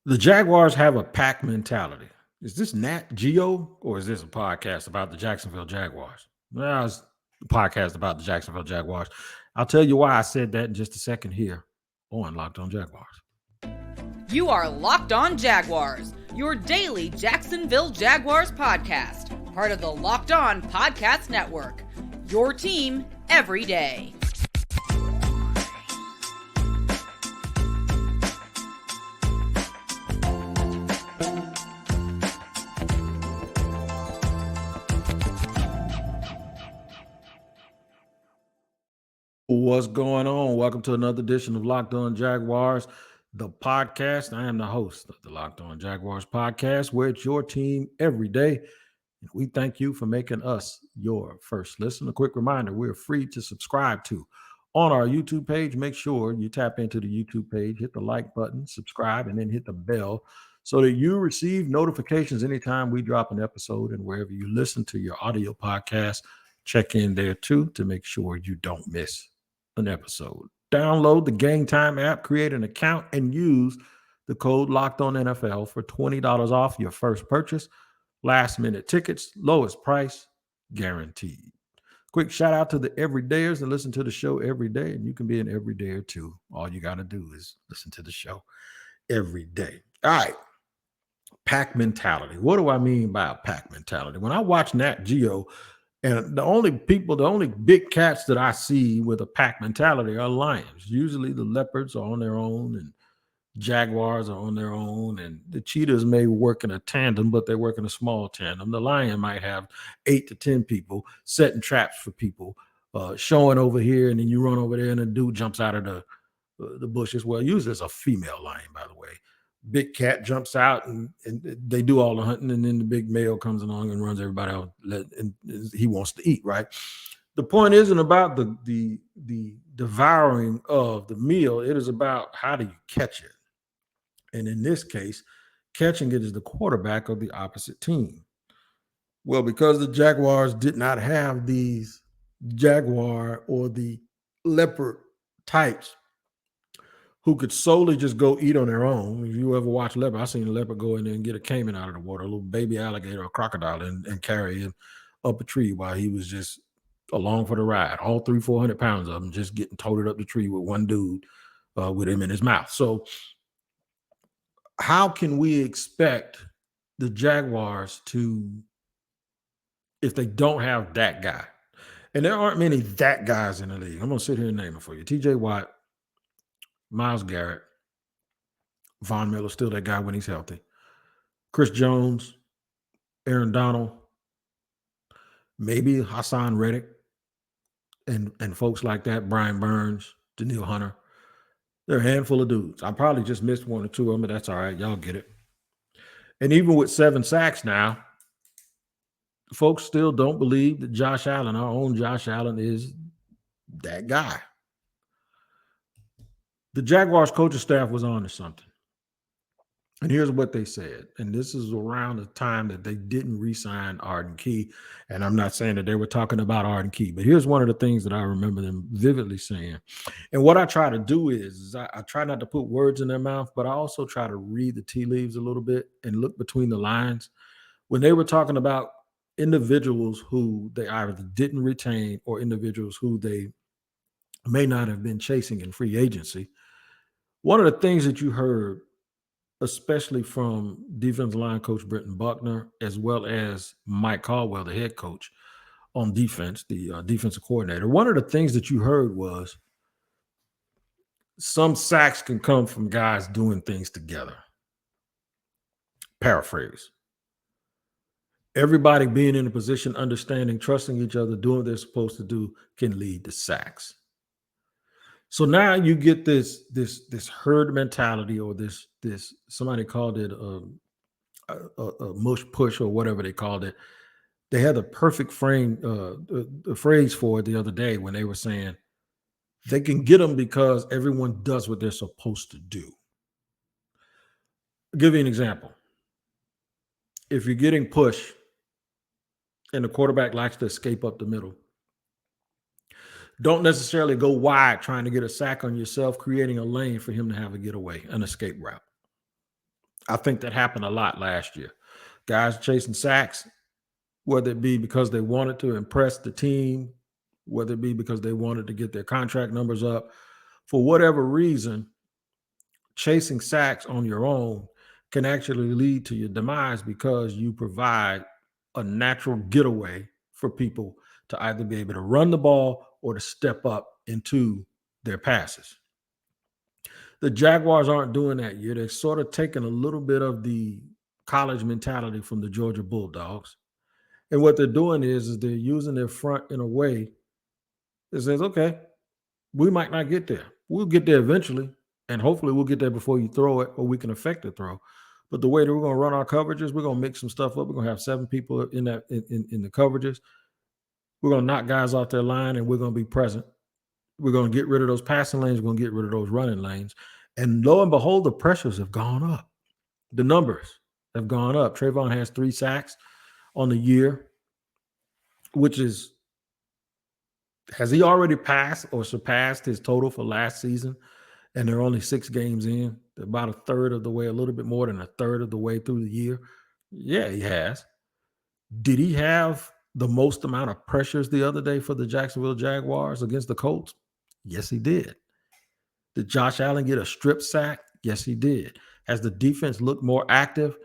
The Jaguars have a pack mentality. Is this Nat Geo or is this a podcast about the Jacksonville Jaguars? Well, it's a podcast about the Jacksonville Jaguars. I'll tell you why I said that in just a second here on Locked On Jaguars. You are Locked On Jaguars, your daily Jacksonville Jaguars podcast, part of the Locked On Podcast Network. Your team every day. What's going on? Welcome to another edition of Locked On Jaguars, the podcast. I am the host of the Locked On Jaguars podcast, where it's your team every day. And we thank you for making us your first listen. A quick reminder, we're free to subscribe to on our YouTube page. Make sure you tap into the YouTube page, hit the like button, subscribe, and then hit the bell so that you receive notifications anytime we drop an episode. And wherever you listen to your audio podcast, check in there too to make sure you don't miss an episode. Download the Gametime app, create an account, and use the code LOCKEDONNFL for $20 off your first purchase. Last minute tickets, lowest price, guaranteed. Quick shout out to the everydayers that listen to the show every day, and you can be an everydayer too. All you got to do is listen to the show every day. All right. Pack mentality. What do I mean by a pack mentality? When I watch Nat Geo, and the only big cats that I see with a pack mentality are lions. Usually the leopards are on their own and jaguars are on their own, and the cheetahs may work in a tandem, but they work in a small tandem. The lion might have 8 to 10 people setting traps for people, showing over here, and then you run over there and a dude jumps out of the bushes. Well, usually it's a female lion, by the way. Big cat jumps out and they do all the hunting, and then the big male comes along and runs everybody out, and he wants to eat, right? The point isn't about the devouring of the meal. It is about how do you catch it. And in this case, catching it is the quarterback of the opposite team. Well, because the Jaguars did not have these jaguar or the leopard types who could solely just go eat on their own. If you ever watch leopard, I seen a leopard go in there and get a caiman out of the water, a little baby alligator or crocodile, and carry him up a tree while he was just along for the ride. All 300-400 pounds of him just getting toted up the tree with one dude with him in his mouth. So how can we expect the Jaguars to, if they don't have that guy? And there aren't many that guys in the league. I'm going to sit here and name them for you. TJ Watt, Myles Garrett, Von Miller, still that guy when he's healthy. Chris Jones, Aaron Donald, maybe Hassan Reddick, and folks like that, Brian Burns, Daniil Hunter. They're a handful of dudes. I probably just missed 1 or 2 of them, but that's all right. Y'all get it. And even with 7 sacks now, folks still don't believe that Josh Allen, our own Josh Allen, is that guy. The Jaguars coaching staff was on to something. And here's what they said. And this is around the time that they didn't re-sign Arden Key. And I'm not saying that they were talking about Arden Key, but here's one of the things that I remember them vividly saying. And what I try to do is I try not to put words in their mouth, but I also try to read the tea leaves a little bit and look between the lines. When they were talking about individuals who they either didn't retain or individuals who they may not have been chasing in free agency, one of the things that you heard, especially from defensive line coach Brenton Buckner, as well as Mike Caldwell, the head coach on defense, the defensive coordinator, one of the things that you heard was some sacks can come from guys doing things together. Paraphrase. Everybody being in a position, understanding, trusting each other, doing what they're supposed to do can lead to sacks. So now you get this herd mentality, or this somebody called it a mush push or whatever they called it. They had the perfect frame, the phrase for it the other day when they were saying they can get them because everyone does what they're supposed to do. I'll give you an example. If you're getting pushed and the quarterback likes to escape up the middle, don't necessarily go wide trying to get a sack on yourself, creating a lane for him to have a getaway, an escape route. I think that happened a lot last year. Guys chasing sacks, whether it be because they wanted to impress the team, whether it be because they wanted to get their contract numbers up, for whatever reason, chasing sacks on your own can actually lead to your demise because you provide a natural getaway for people to either be able to run the ball or to step up into their passes. The Jaguars aren't doing that yet. They're sort of taking a little bit of the college mentality from the Georgia Bulldogs. And what they're doing is they're using their front in a way that says, okay, we might not get there. We'll get there eventually, and hopefully we'll get there before you throw it, or we can affect the throw. But the way that we're going to run our coverages, we're going to mix some stuff up. We're going to have 7 people in that in the coverages. We're going to knock guys off their line, and we're going to be present. We're going to get rid of those passing lanes. We're going to get rid of those running lanes. And lo and behold, the pressures have gone up. The numbers have gone up. Trayvon has 3 sacks on the year, which is, has he already passed or surpassed his total for last season? And they're only 6 games in. They're about a third of the way, a little bit more than a third of the way through the year. Yeah, he has. Did he have the most amount of pressures the other day for the Jacksonville Jaguars against the Colts? Yes, he did. Did Josh Allen get a strip sack? Yes, he did. Has the defense looked more active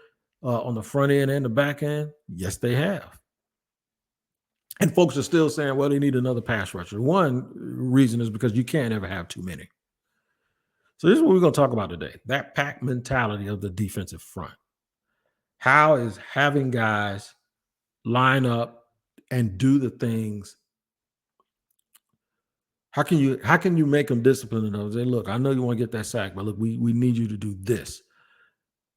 on the front end and the back end? Yes, they have. And folks are still saying, well, they need another pass rusher. One reason is because you can't ever have too many. So this is what we're going to talk about today, that pack mentality of the defensive front. How is having guys line up and do the things, how can you make them disciplined enough? Say, look, I know you want to get that sack, but look, we need you to do this.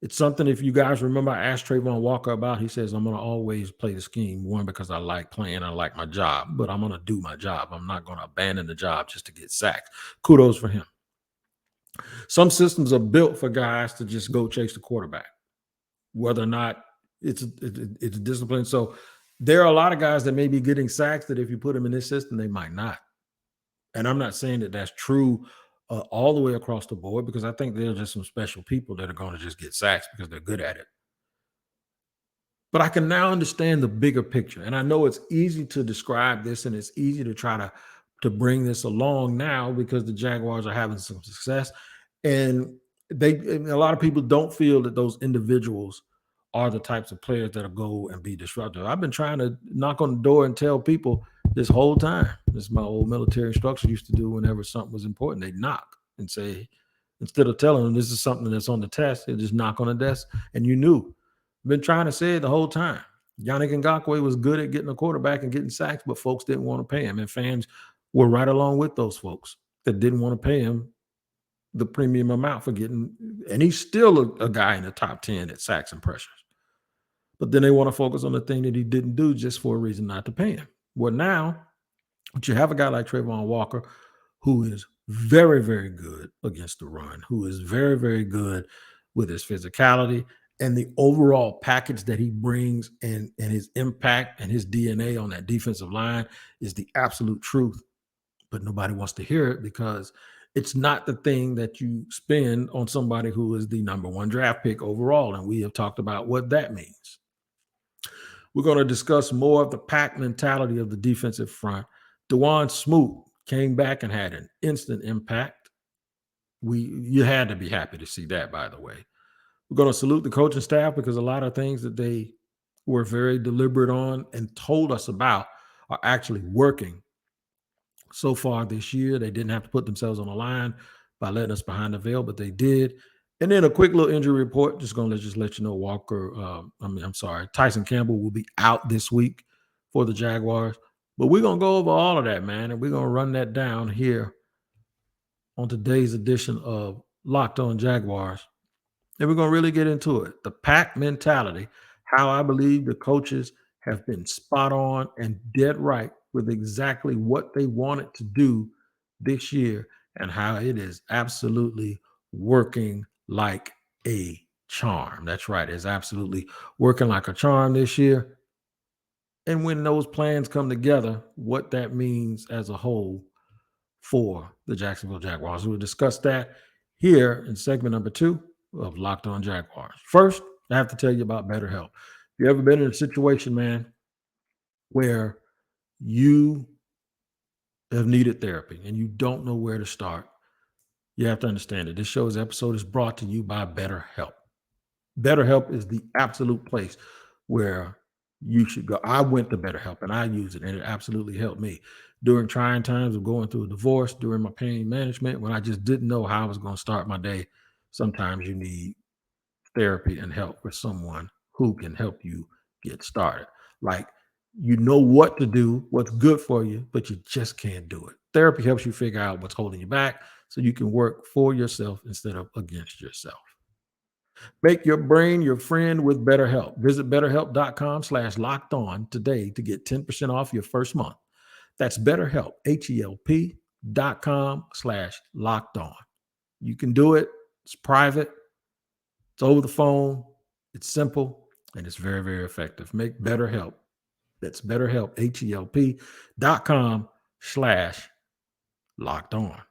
It's something, if you guys remember, I asked Trayvon Walker about, he says, I'm going to always play the scheme, one, because I like playing, I like my job, but I'm going to do my job. I'm not going to abandon the job just to get sacked. Kudos for him. Some systems are built for guys to just go chase the quarterback, whether or not it's discipline. So there are a lot of guys that may be getting sacks that if you put them in this system, they might not. And I'm not saying that that's true all the way across the board, because I think there are just some special people that are going to just get sacks because they're good at it. But I can now understand the bigger picture. And I know it's easy to describe this, and it's easy to try to bring this along now because the Jaguars are having some success. And a lot of people don't feel that those individuals are the types of players that'll go and be disruptive. I've been trying to knock on the door and tell people this whole time. This is my old military instructor used to do whenever something was important. They'd knock and say, instead of telling them this is something that's on the test, they just knock on the desk, and you knew. I've been trying to say it the whole time. Yannick Ngakoue was good at getting a quarterback and getting sacks, but folks didn't want to pay him. And fans were right along with those folks that didn't want to pay him the premium amount for getting, and he's still a guy in the top 10 at sacks and pressures. But then they want to focus on the thing that he didn't do just for a reason not to pay him. Well, now, but you have a guy like Trayvon Walker who is very, very good against the run, who is very, very good with his physicality and the overall package that he brings, and his impact and his DNA on that defensive line is the absolute truth. But nobody wants to hear it because it's not the thing that you spend on somebody who is the number 1 draft pick overall. And we have talked about what that means. We're going to discuss more of the pack mentality of the defensive front. DeJuan Smoot came back and had an instant impact. You had to be happy to see that, by the way. We're going to salute the coaching staff because a lot of things that they were very deliberate on and told us about are actually working so far this year. They didn't have to put themselves on the line by letting us behind the veil, but they did. And then a quick little injury report. Just going to let you know, Tyson Campbell will be out this week for the Jaguars. But we're going to go over all of that, man, and we're going to run that down here on today's edition of Locked On Jaguars. And we're going to really get into it. The pack mentality, how I believe the coaches have been spot on and dead right with exactly what they wanted to do this year, and how it is absolutely working like a charm. That's right. It's absolutely working like a charm this year. And when those plans come together, what that means as a whole for the Jacksonville Jaguars. We'll discuss that here in segment number 2 of Locked On Jaguars. First, I have to tell you about BetterHelp. If you ever been in a situation, man, where you have needed therapy and you don't know where to start, you have to understand that this show's episode is brought to you by BetterHelp. BetterHelp is the absolute place where you should go. I went to BetterHelp and I use it, and it absolutely helped me during trying times of going through a divorce, during my pain management, when I just didn't know how I was going to start my day. Sometimes you need therapy and help with someone who can help you get started. Like, you know what to do, what's good for you, but you just can't do it. Therapy helps you figure out what's holding you back so you can work for yourself instead of against yourself. Make your brain your friend with BetterHelp. Visit betterhelp.com/locked on today to get 10% off your first month. That's BetterHelp, HELP.com/locked on. You can do it. It's private. It's over the phone. It's simple, and it's very, very effective. Make BetterHelp. That's BetterHelp, HELP.com/locked on.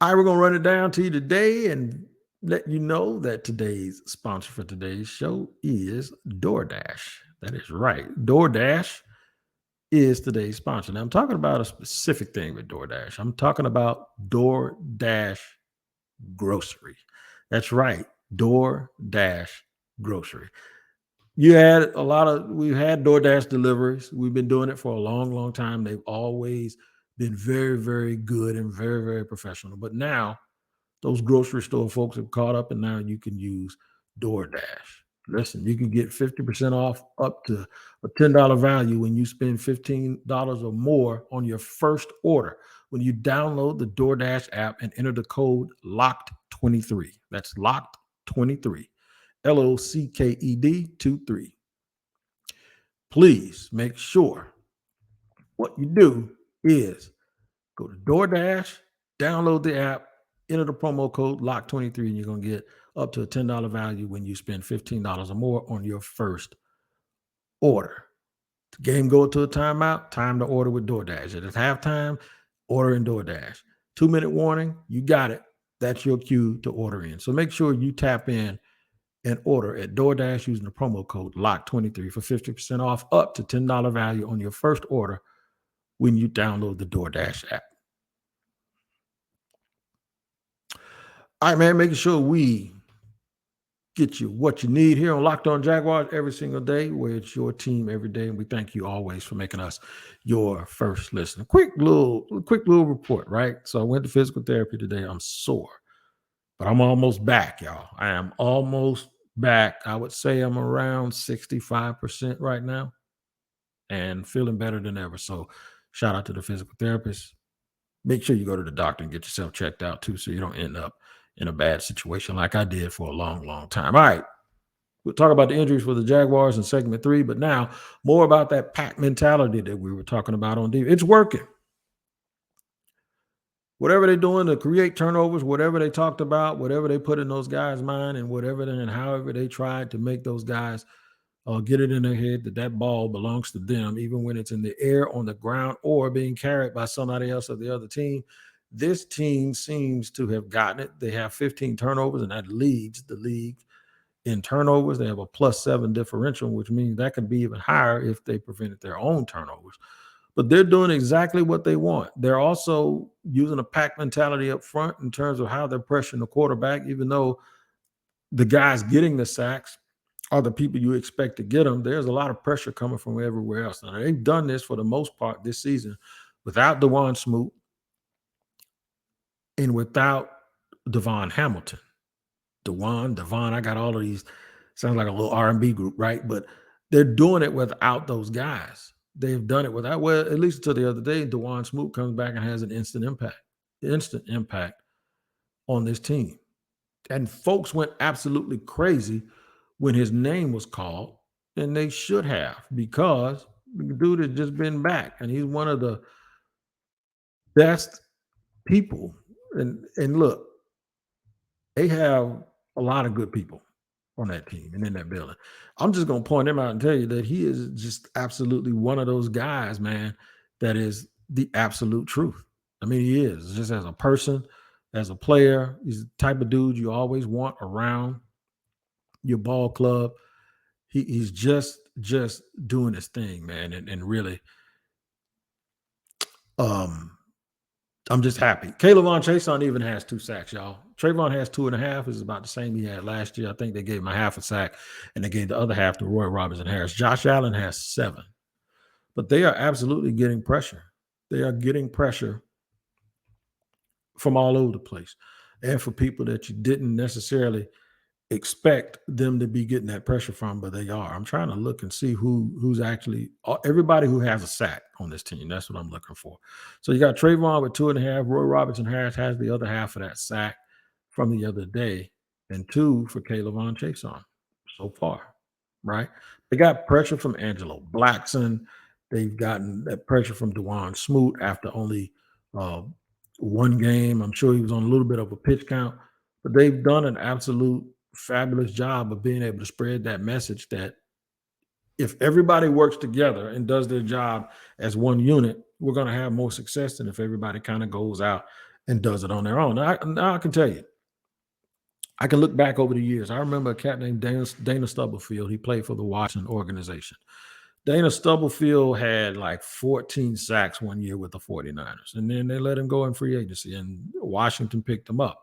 All right, we're going to run it down to you today and let you know that today's sponsor for today's show is DoorDash. That is right. DoorDash is today's sponsor. Now, I'm talking about a specific thing with DoorDash. I'm talking about DoorDash Grocery. That's right. DoorDash Grocery. We've had DoorDash deliveries. We've been doing it for a long, long time. They've always been very, very good and very, very professional. But now those grocery store folks have caught up, and now you can use DoorDash. Listen, you can get 50% off up to a $10 value when you spend $15 or more on your first order when you download the DoorDash app and enter the code LOCKED23. That's LOCKED23. LOCKED 23. Please make sure what you do is go to DoorDash, download the app, enter the promo code LOCK23, and you're going to get up to a $10 value when you spend $15 or more on your first order. The game go to a timeout, time to order with DoorDash. At halftime, order in DoorDash. 2-minute warning, you got it. That's your cue to order in. So make sure you tap in and order at DoorDash using the promo code LOCK23 for 50% off up to $10 value on your first order when you download the DoorDash app. All right, man, making sure we get you what you need here on Locked On Jaguars every single day, where it's your team every day. And we thank you always for making us your first listener. Quick little report, right? So I went to physical therapy today. I'm sore, but I'm almost back, y'all. I am almost back. I would say I'm around 65% right now and feeling better than ever. So shout out to the physical therapist. Make sure you go to the doctor and get yourself checked out too, so you don't end up in a bad situation like I did for a long, long time. All right. We'll talk about the injuries for the Jaguars in segment 3, but now more about that pack mentality that we were talking about on defense. It's working. Whatever they're doing to create turnovers, whatever they talked about, whatever they put in those guys' mind, and however they tried to make those guys get it in their head that ball belongs to them, even when it's in the air, on the ground, or being carried by somebody else of the other team. This team seems to have gotten it. They have 15 turnovers, and that leads the league in turnovers. They have a +7 differential, which means that could be even higher if they prevented their own turnovers. But they're doing exactly what they want. They're also using a pack mentality up front in terms of how they're pressuring the quarterback, even though the guys getting the sacks are the people you expect to get them. There's a lot of pressure coming from everywhere else. Now, they've done this for the most part this season without Devon Smoot and without Devon Hamilton. Devon, I got all of these. Sounds like a little R&B group, right? But they're doing it without those guys. They've done it without, well, at least until the other day, Devon Smoot comes back and has an instant impact on this team. And folks went absolutely crazy when his name was called, and they should have, because the dude has just been back, and he's one of the best people. And look, they have a lot of good people on that team and in that building. I'm just going to point him out and tell you that he is just absolutely one of those guys, man, that is the absolute truth. I mean, he is just as a person, as a player. He's the type of dude you always want around your ball club. He's just doing his thing, man, and really, um, I'm just happy. Kayvon Chason even has 2 sacks, y'all. Trayvon has 2.5. Is about the same he had last year. I think they gave him a half a sack, and they gave the other half to Roy Robinson Harris. Josh Allen has 7, but they are absolutely getting pressure. They are getting pressure from all over the place, and for people that you didn't necessarily expect them to be getting that pressure from, but they are. I'm trying to look and see who's actually everybody who has a sack on this team. That's what I'm looking for. So you got Trayvon with 2.5. Roy Robinson Harris has the other half of that sack from the other day, and 2 for Kayvon Chason so far. Right? They got pressure from Angelo Blackson. They've gotten that pressure from DeJuan Smoot after only uh, 1 game. I'm sure he was on a little bit of a pitch count, but they've done an absolute fabulous job of being able to spread that message that if everybody works together and does their job as one unit, we're going to have more success than if everybody kind of goes out and does it on their own. Now I can tell you, I can look back over the years. I remember a cat named Dana Stubblefield. He played for the Washington organization. Dana Stubblefield had like 14 sacks one year with the 49ers, and then they let him go in free agency, and Washington picked him up.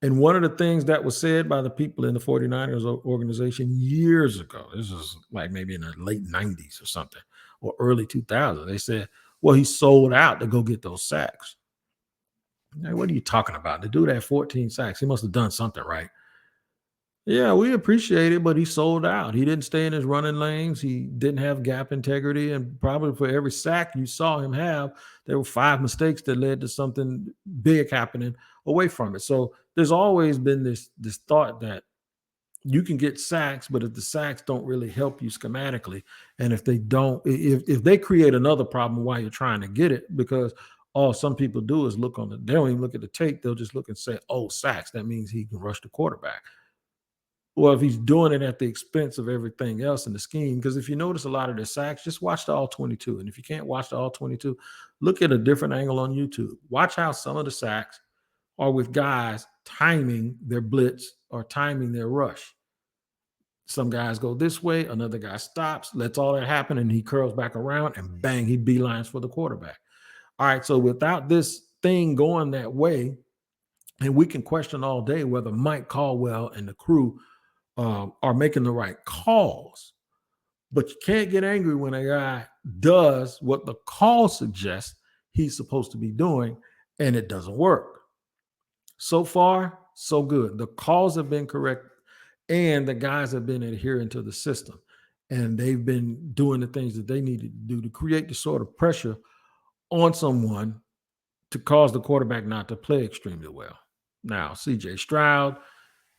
And one of the things that was said by the people in the 49ers organization years ago, this was like maybe in the late 90s or something, or early 2000s, they said, well, he sold out to go get those sacks. Now, what are you talking about? The dude had 14 sacks. He must have done something right. Yeah, we appreciate it, but he sold out. He didn't stay in his running lanes. He didn't have gap integrity. And probably for every sack you saw him have, there were 5 mistakes that led to something big happening away from it. So there's always been this thought that you can get sacks, but if the sacks don't really help you schematically, and if they don't, if they create another problem while you're trying to get it, because all some people do is they don't even look at the tape. They'll just look and say, oh, sacks. That means he can rush the quarterback. Well, if he's doing it at the expense of everything else in the scheme, because if you notice a lot of the sacks, just watch the all 22. And if you can't watch the all 22, look at a different angle on YouTube. Watch how some of the sacks are with guys timing their blitz or timing their rush. Some guys go this way, another guy stops, lets all that happen, and he curls back around, and bang, he beelines for the quarterback. All right, so without this thing going that way, and we can question all day whether Mike Caldwell and the crew are making the right calls. But you can't get angry when a guy does what the call suggests he's supposed to be doing, and it doesn't work. So far, so good. The calls have been correct, and the guys have been adhering to the system. And they've been doing the things that they needed to do to create the sort of pressure on someone to cause the quarterback not to play extremely well. Now, CJ Stroud,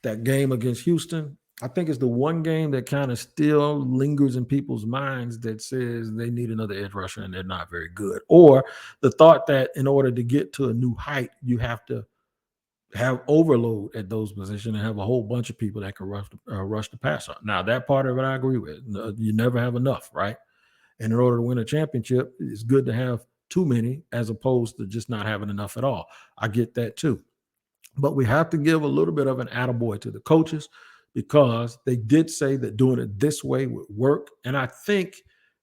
that game against Houston, I think it's the one game that kind of still lingers in people's minds that says they need another edge rusher and they're not very good. Or the thought that in order to get to a new height, you have to have overload at those positions and have a whole bunch of people that can rush the passer. Now, that part of it I agree with. You never have enough, right? And in order to win a championship, it's good to have too many as opposed to just not having enough at all. I get that too. But we have to give a little bit of an attaboy to the coaches because they did say that doing it this way would work. And I think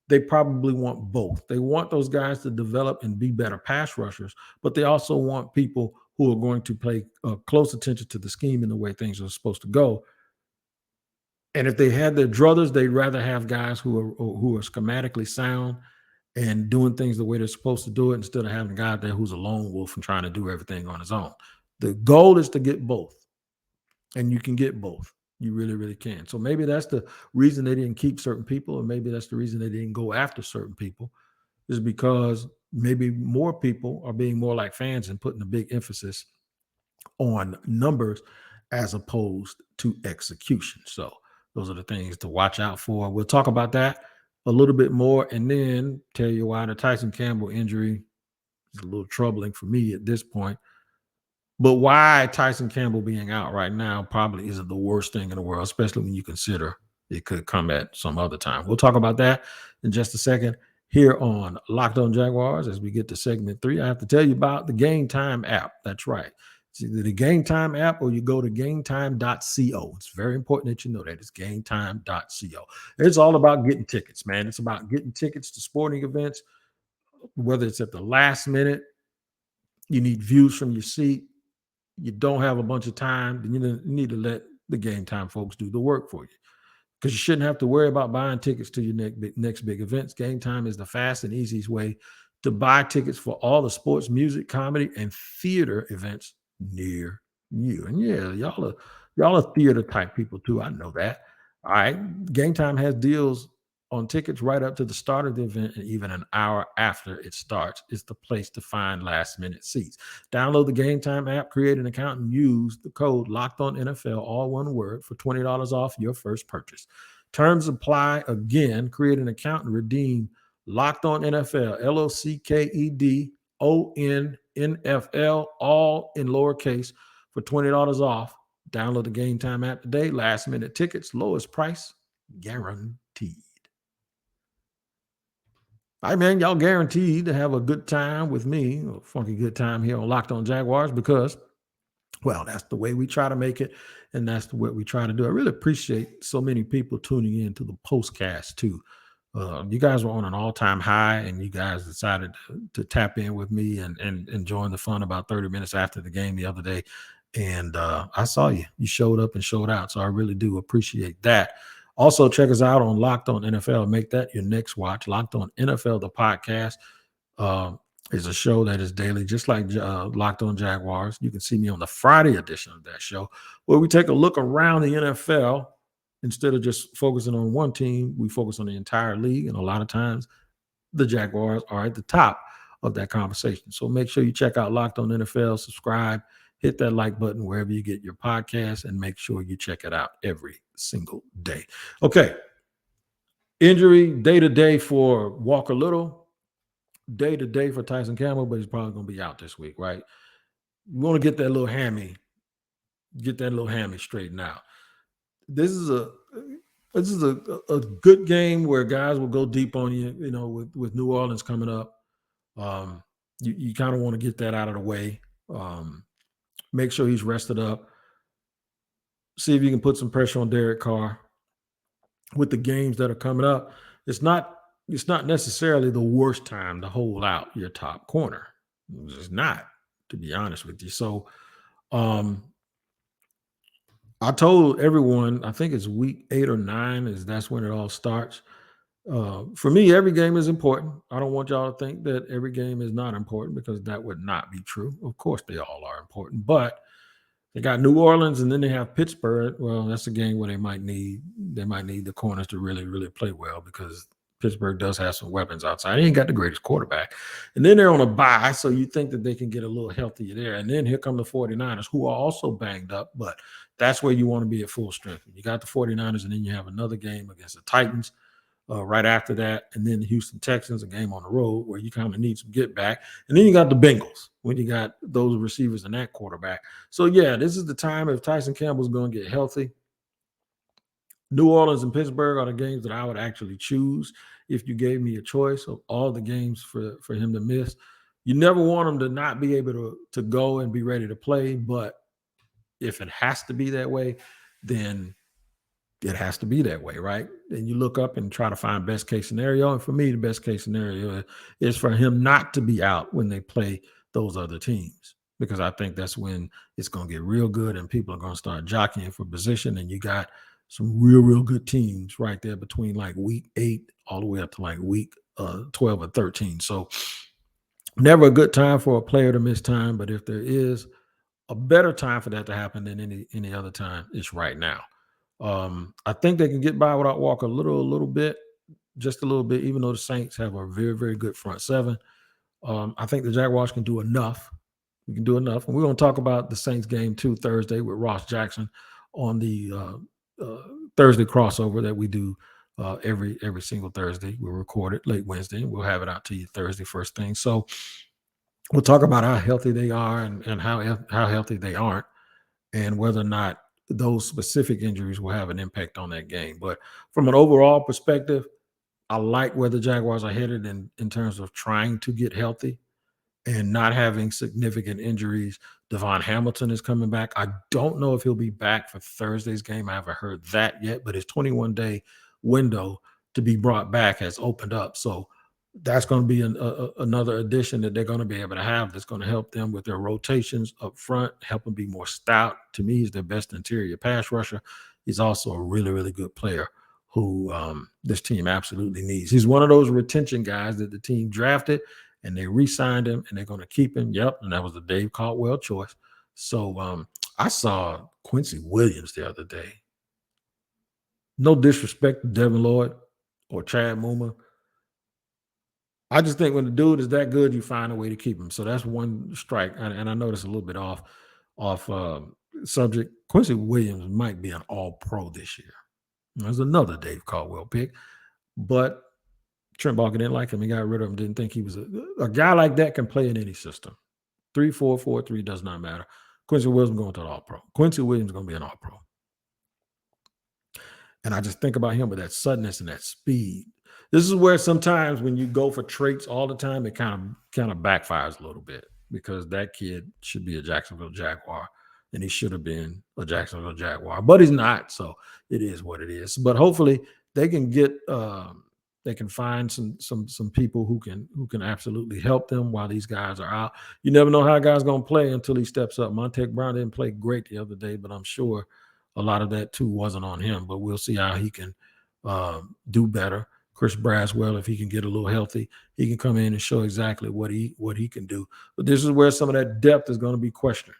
they probably want both. They want those guys to develop and be better pass rushers, but they also want people who are going to pay close attention to the scheme and the way things are supposed to go. And if they had their druthers, they'd rather have guys who are schematically sound and doing things the way they're supposed to do it instead of having a guy there who's a lone wolf and trying to do everything on his own. The goal is to get both, and you can get both. You really, really can. So maybe that's the reason they didn't keep certain people, or maybe that's the reason they didn't go after certain people, is because maybe more people are being more like fans and putting a big emphasis on numbers as opposed to execution. So those are the things to watch out for. We'll talk about that a little bit more and then tell you why the Tyson Campbell injury is a little troubling for me at this point. But why Tyson Campbell being out right now probably isn't the worst thing in the world, especially when you consider it could come at some other time. We'll talk about that in just a second here on Locked On Jaguars. As we get to segment 3, I have to tell you about the Gametime app. That's right. It's either the Gametime app or you go to gametime.co. It's very important that you know that. It's gametime.co. It's all about getting tickets, man. It's about getting tickets to sporting events, whether it's at the last minute, you need views from your seat, you don't have a bunch of time, then you need to let the Gametime folks do the work for you, because you shouldn't have to worry about buying tickets to your next big events. Gametime is the fast and easiest way to buy tickets for all the sports, music, comedy, and theater events near you. And yeah, y'all are theater type people too. I know that. All right. Gametime has deals on tickets right up to the start of the event and even an hour after it starts. It's the place to find last minute seats. Download the Gametime app, create an account, and use the code Locked On NFL, all one word, for $20 off your first purchase. Terms apply. Again, create an account and redeem Locked On NFL, LOCKEDON all in lowercase, for $20 off. Download the Gametime app today. Last minute tickets, lowest price guaranteed. All right, man, y'all guaranteed to have a good time with me, a funky good time here on Locked On Jaguars, because, well, that's the way we try to make it, and that's what we try to do. I really appreciate so many people tuning in to the postcast, too. You guys were on an all-time high, and you guys decided to tap in with me and join the fun about 30 minutes after the game the other day. And I saw you. You showed up and showed out, so I really do appreciate that. Also, check us out on Locked On NFL. Make that your next watch. Locked On NFL, the podcast, is a show that is daily, just like Locked On Jaguars. You can see me on the Friday edition of that show, where we take a look around the NFL. Instead of just focusing on one team, we focus on the entire league. And a lot of times, the Jaguars are at the top of that conversation. So make sure you check out Locked On NFL, subscribe, hit that like button wherever you get your podcast, and make sure you check it out every single day. Okay. Injury day-to-day for Walker Little, day-to-day for Tyson Campbell, but he's probably going to be out this week, right? You want to get that little hammy straightened out. This is a good game where guys will go deep on you, with New Orleans coming up. You kind of want to get that out of the way. Make sure he's rested up. See if you can put some pressure on Derek Carr with the games that are coming up. It's not necessarily the worst time to hold out your top corner. It's not, to be honest with you. So I told everyone, I think it's week 8 or 9, that's when it all starts. For me, every game is important. I don't want y'all to think that every game is not important, because that would not be true. Of course, they all are important, but they got New Orleans and then they have Pittsburgh. Well, that's a game where they might need the corners to really, really play well, because Pittsburgh does have some weapons outside. They ain't got the greatest quarterback. And then they're on a bye, so you think that they can get a little healthier there. And then here come the 49ers, who are also banged up, but that's where you want to be at full strength. You got the 49ers, and then you have another game against the Titans right after that, and then the Houston Texans, a game on the road where you kind of need some get back. And then you got the Bengals, when you got those receivers and that quarterback. So, yeah, this is the time if Tyson Campbell's going to get healthy. New Orleans and Pittsburgh are the games that I would actually choose if you gave me a choice of all the games for him to miss. You never want him to not be able to go and be ready to play, but if it has to be that way, then it has to be that way, right? And you look up and try to find best case scenario. And for me, the best case scenario is for him not to be out when they play those other teams, because I think that's when it's going to get real good and people are going to start jockeying for position. And you got some real good teams right there between like week 8 all the way up to like week 12 or 13. So never a good time for a player to miss time. But if there is a better time for that to happen than any other time, it's right now. I think they can get by without Walker just a little bit, even though the Saints have a very, very good front seven. I think the Jaguars can do enough. We can do enough. And we're going to talk about the Saints game too Thursday with Ross Jackson on the Thursday crossover that we do every single Thursday. We'll record it late Wednesday, and we'll have it out to you Thursday first thing. So we'll talk about how healthy they are and how healthy they aren't, and whether or not those specific injuries will have an impact on that game. But from an overall perspective, I like where the Jaguars are headed in terms of trying to get healthy and not having significant injuries Devon Hamilton is coming back. I don't know if he'll be back for Thursday's game. I haven't heard that yet, but his 21-day window to be brought back has opened up. So that's going to be another addition that they're going to be able to have that's going to help them with their rotations up front, help them be more stout. To me, he's their best interior pass rusher. He's also a really, really good player who this team absolutely needs. He's one of those retention guys that the team drafted and they re-signed him and they're going to keep him. Yep, and that was the Dave Caldwell choice. So I saw Quincy Williams the other day. No disrespect to Devin Lloyd or Chad Muma. I just think when the dude is that good, you find a way to keep him. So that's one strike. And I know that's a little bit off subject. Quincy Williams might be an all-pro this year. There's another Dave Caldwell pick. But Trent Baalke didn't like him. He got rid of him. Didn't think he was a guy like that can play in any system. 3-4, 4-3 does not matter. Quincy Williams going to an all-pro. Quincy Williams going to be an all-pro. And I just think about him with that suddenness and that speed. This is where sometimes when you go for traits all the time, it kind of backfires a little bit because that kid should be a Jacksonville Jaguar and he should have been a Jacksonville Jaguar, but he's not. So it is what it is. But hopefully they can get they can find some people who can absolutely help them while these guys are out. You never know how a guy's going to play until he steps up. Monte Brown didn't play great the other day, but I'm sure a lot of that too wasn't on him. But we'll see how he can do better. Chris Braswell, if he can get a little healthy, he can come in and show exactly what he can do. But this is where some of that depth is going to be questioned.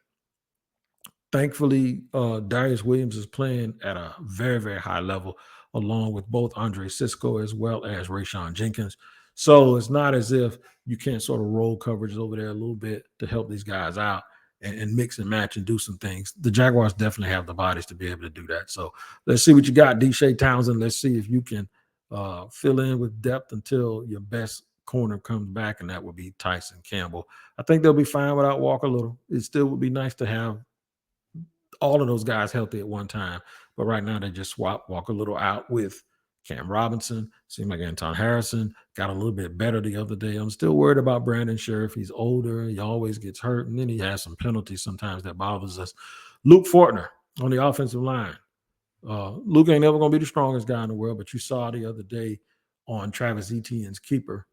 Thankfully, Darius Williams is playing at a very, very high level, along with both Andre Cisco as well as Rayshon Jenkins. So it's not as if you can't sort of roll coverages over there a little bit to help these guys out and mix and match and do some things. The Jaguars definitely have the bodies to be able to do that. So let's see what you got, Deshae Townsend. Let's see if you can fill in with depth until your best corner comes back, and that would be Tyson Campbell. I think they'll be fine without Walker Little. It still would be nice to have all of those guys healthy at one time. But right now they just swap Walker Little out with Cam Robinson. Seemed like Anton Harrison got a little bit better the other day. I'm still worried about Brandon Sheriff. He's older. He always gets hurt. And then he has some penalties sometimes that bothers us. Luke Fortner on the offensive line. Luke ain't never going to be the strongest guy in the world, but you saw the other day on Travis Etienne's keeper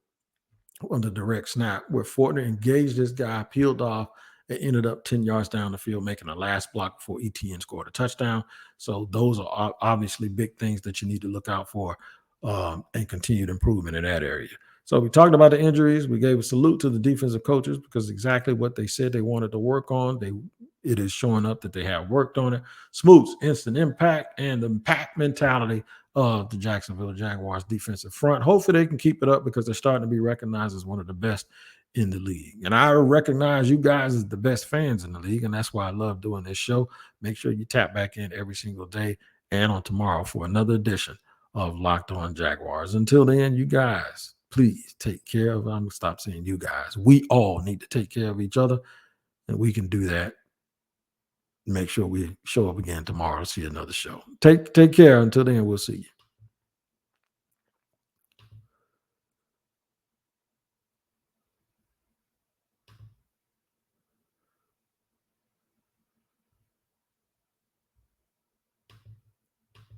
on the direct snap where Fortner engaged this guy, peeled off, and ended up 10 yards down the field, making a last block before Etienne scored a touchdown. So those are obviously big things that you need to look out for and continued improvement in that area. So we talked about the injuries. We gave a salute to the defensive coaches because exactly what they said they wanted to work on, it is showing up that they have worked on it. Smooths, instant impact, and the impact mentality of the Jacksonville Jaguars defensive front. Hopefully they can keep it up because they're starting to be recognized as one of the best in the league. And I recognize you guys as the best fans in the league, and that's why I love doing this show. Make sure you tap back in every single day and on tomorrow for another edition of Locked On Jaguars. Until then, you guys, please take care of, I'm going to stop saying you guys. We all need to take care of each other, and we can do that. Make sure we show up again tomorrow to see another show. Take care. Until then, we'll see you.